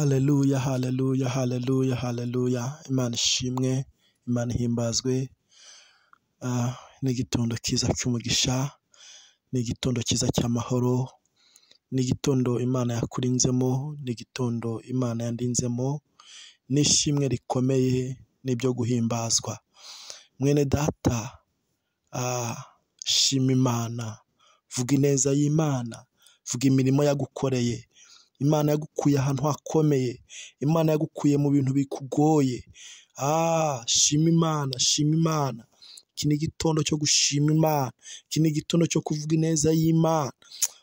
Haleluya, haleluya, haleluya, haleluya. Imana ishimwe, Imana ihimbazwe. Ni igitondo cyiza cy'umugisha, ni igitondo cyiza cy'amahoro, ni igitondo Imana yakurinzemo, ni igitondo Imana yandinzemo, ni ishimwe rikomeye n'ibyo guhimbazwa. Mwene data, shima Imana, vuga ineza y'Imana, vuga imirimo yagukoreye. Imana yagukuye ahantu hakomeye, Imana yagukuye mu bintu bikugoye. Shima Imana, shima Imana. Iki ni igitondo cyo gushima Imana, iki ni igitondo cyo kuvuga ineza y'Imana.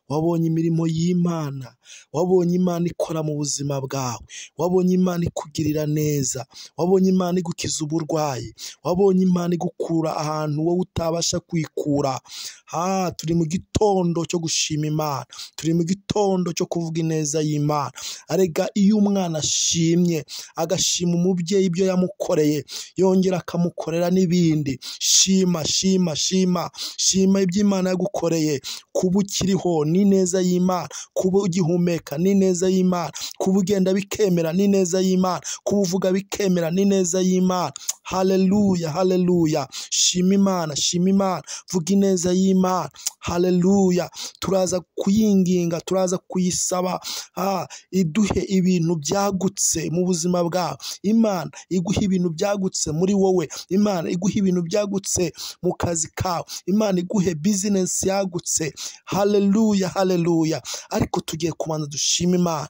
Wabonye imirimo y'Imana, wabonye Imana ikora mu buzima bwawe, wabonye Imana ikugirira neza, wabonye Imana igukiza uburwayi, wabonye Imana igukura ahantu wowe utabasha kwikura. Turi mu gitondo cyo gushima Imana, turi mu gitondo cyo kuvuga ineza y'Imana. Arega iyo umwana ashimye, agashima umubyeyi ibyo yamukoreye, yongera akamukorera n'ibindi. Shima, shima, shima, shima ibyo Imana yagukoreye. Kuba ukiriho ni ineza y'Imana, kuba ugihumeka ni ineza y'Imana, kuba ugenda bikemera ni ineza y'Imana, kuba uvuga bikemera ni ineza y'Imana. Haleluya, haleluya. Shima Imana, shima Imana, vuga ineza y'Imana. Haleluya. Turaza kuyinginga, turaza kuyisaba iduhe ibintu byagutse mu buzima bwawe. Imana iguhe ibintu byagutse muri wowe, Imana iguhe ibintu byagutse mu kazi kawe, Imana iguhe business yagutse. Haleluya, haleluya. Ariko tugiye kubanza dushima Imana.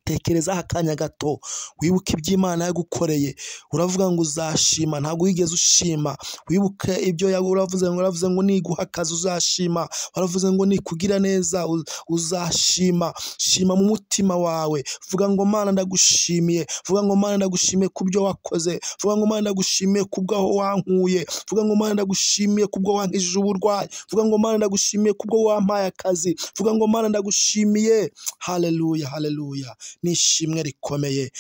Tekerezaho akanya gato, wibuke ibyo Imana yagukoreye. Uravuga ngo uzashima, ntabwo wigeze ushima. Wibuke ibyo uravuze ngo niguha akazi uzashima, waravuze ngo nikugira neza uzashima. Shima mu mutima wawe, vuga ngo Mana ndagushimiye, vuga ngo Mana ndagushimiye kubyo wakoze, vuga ngo Mana ndagushimiye kubwo aho wankuye, vuga ngo Mana ndagushimiye kubwo wankijije uburwayi, vuga ngo Mana ndagushimiye kubwo wampaye akazi, vuga ngo Mana ndagushimiye. Haleluya, haleluya. Ni ishimwe rikomeye.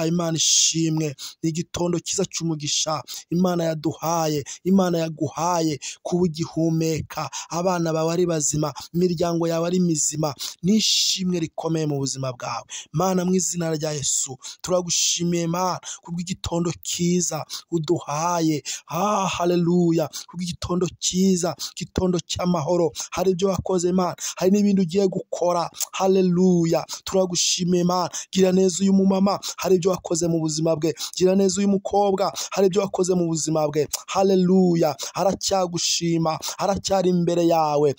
Imana ishimwe. Ni igitondo cyiza cy'umugisha Imana yaduhaye, Imana yaguhaye kuba ugihumeka, abana bawe ari bazima, imiryango yawe ari mizima. Ni ishimwe rikomeye mu buzima bwawe. Mana, mu izina rya Yesu turagushimiye Mana kubw'igitondo cyiza uduhaye. Haleluya. Kubw'igitondo cyiza, igitondo cy'amahoro. Hari ibyo wakoze Mana, hari n'ibindi ugiye gukora. Haleluya. Turagushimiye Mana. Gira neza uyu mumama, hari ibyo wakoze mu buzima bwe. Gira neza uyu mukobwa, hari ibyo wakoze mu buzima bwe. Haleluya. Aracyagushima, aracyari imbere yawe.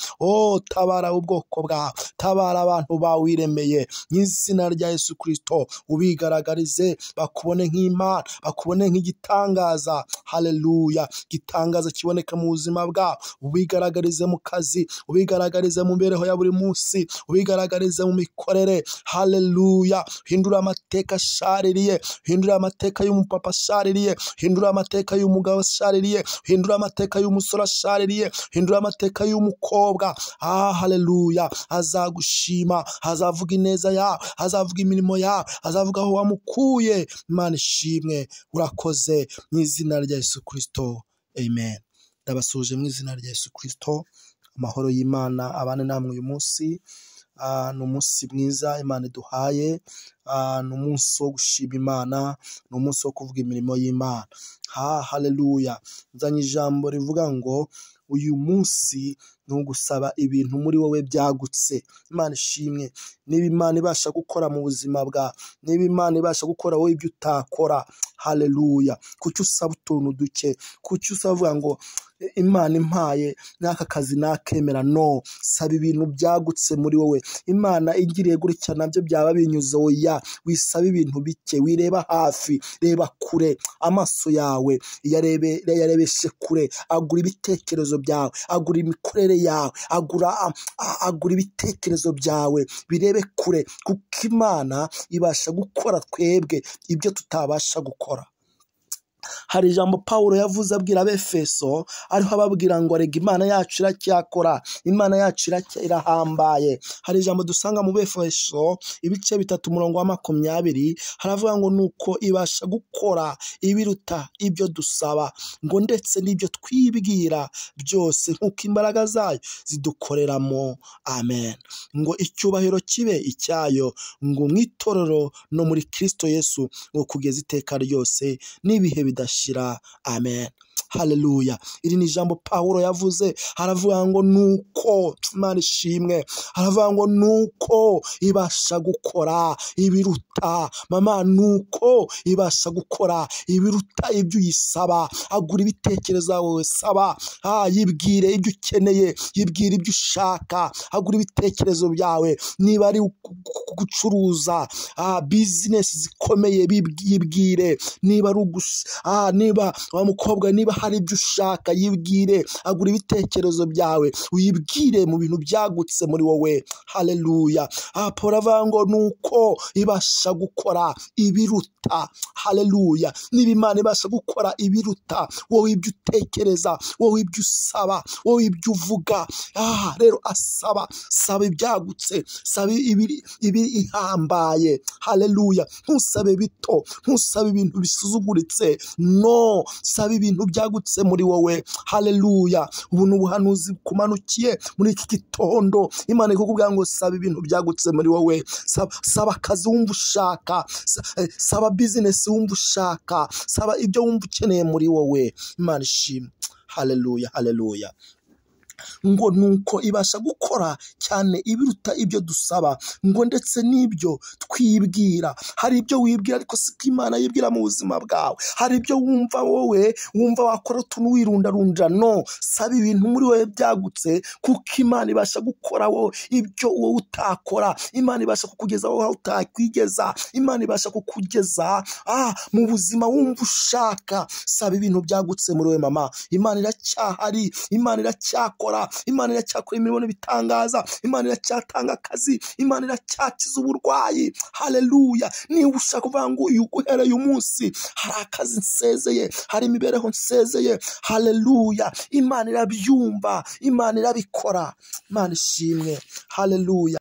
Tabara ubwoko bwawe, tabara abantu bawe wiremeye. Mu izina rya Yesu Kristo ubigaragarize, bakubone nk'Imana, bakubone nk'igitangaza. Haleluya. Gitangaza kiboneka mu buzima bwawe. Ubigaragarize mu kazi, ubigaragarize mu mibereho ya buri munsi, ubigaragarize mu mikorere. Haleluya. Hindura amateka ashaririye, hindura amateka y'umupapa ashaririye, hindura amateka y'umugabo ashaririye, hindura amateka y'umusore ashaririye, hindura amateka y'umukobwa. Haleluya. Azagushima, azavuga ineza yawe, azavuga imirimo yawe, azavuga aho wamukuye. Imana ishimwe. Urakoze mu izina rya Yesu Kristo. Amen. Ndabasuje mu izina rya Yesu Kristo. Amahoro y'Imana abane namwe uyu munsi. Ni umunsi mwiza Imana iduhaye, ni umunsi wo gushima Imana, ni umunsi wo kuvuga imirimo y'Imana. Haleluya. Nzanye ijambo rivuga ngo uyu munsi ni ugusaba ibintu muri wowe byagutse. Imana ishimwe. Niba Imana ibasha gukora mu buzima bwawe, niba Imana ibasha gukora wowe ibyo utakora. Haleluya. Kuki usaba utuntu duke? Kuki usavuga ngo Imana impaye n'aka kazi nakemera? No, saba ibintu byagutse muri wowe. Imana igiriye gutya nabyo byaba binyuze. Oya, wisaba ibintu bike, wireba hafi, reba kure. Amaso yawe yarebeshe kure, agura ibitekerezo byawe, agura imikorere yawe, agura ibitekerezo byawe, birebe kure, kuko Imana ibasha gukora twebwe ibyo tutabasha gukora. hari ijambo Pawulo yavuze abwira Abefeso, ariho ababwira ngo rega Imana yacu iracyakora, Imana yacu irahambaye. Hari ijambo dusanga mu Befeso ibice 3:20, haravuga ngo nuko ibasha gukora ibiruta ibyo dusaba, ngo ndetse n'ibyo twibwira byose nk'uko imbaraga zayo zidukoreramo. Amen. Ngo icyubahiro kibe icyayo, ngo mu itorero no muri Kristo Yesu, ngo kugeza iteka ryose n'ibihe bidashira. Amen. Haleluya. Iri ni ijambo Pawulo yavuze, haravuga ngo nuko, Imana ishimwe, haravuga ngo nuko ibasha gukora ibiruta, mama, nuko ibasha gukora ibiruta ibyo uyisaba. Agura ibitekerezo wowe saba, yibwire ibyo ukeneye, yibwire ibyo ushaka, agura ibitekerezo byawe. Niba ari gucuruza business zikomeye, yibwire. Niba ari niba wa mukobwa, niba hari ibyo ushaka, yibwire. Agura ibitekerezo byawe, uyibwire mu bintu byagutse muri wowe. Haleluya. Paul avuga ngo nuko ibasha gukora ibiruta. Haleluya. Niba Imana ibasha gukora ibiruta wowe ibyo utekereza, wowe ibyo usaba, wowe ibyo uvuga, rero saba ibyagutse, saba ihambaye. Haleluya. Ntusabe bito, ntusabe ibintu bisuzuguritse, no, saba ibintu byagutse muri wowe. Haleluya. Ubu ni ubuhanuzi kumanukiye muri iki gitondo. Imana ikukubwira ngo saba ibintu byagutse muri wowe. Saba akazi wumva ushaka, saba business wumva ushaka, saba ibyo wumva ukeneye muri wowe. Imana ishimwe. Haleluya, haleluya. Ngo nuko ibasha gukora cyane ibiruta ibyo dusaba, ngo ndetse n'ibyo twibwira. Hari ibyo wibwira ariko siko Imana yibwira mu buzima bwawe. Hari ibyo wumva wowe wumva wakora utuntu wirundarunda, no, saba ibintu muri wowe byagutse, kuko Imana ibasha gukora wowe ibyo wowe utakora. Imana ibasha kukugeza wowe utakwigeza. Imana ibasha kukugeza mu buzima wumva ushaka. Saba ibintu byagutse muri wowe mama. Imana iracyahari, Imana iracyakora, Imana iracyakora imirimo n'ibitangaza, Imana iracyatanga akazi, Imana iracyakiza uburwayi. Haleluya. Niba ushaka kuvuga ngo uhereye umunsi hari akazi nsezeye, hari imibereho nsezeye, haleluya, Imana irabyumva, Imana irabikora. Imana ishimwe. Haleluya.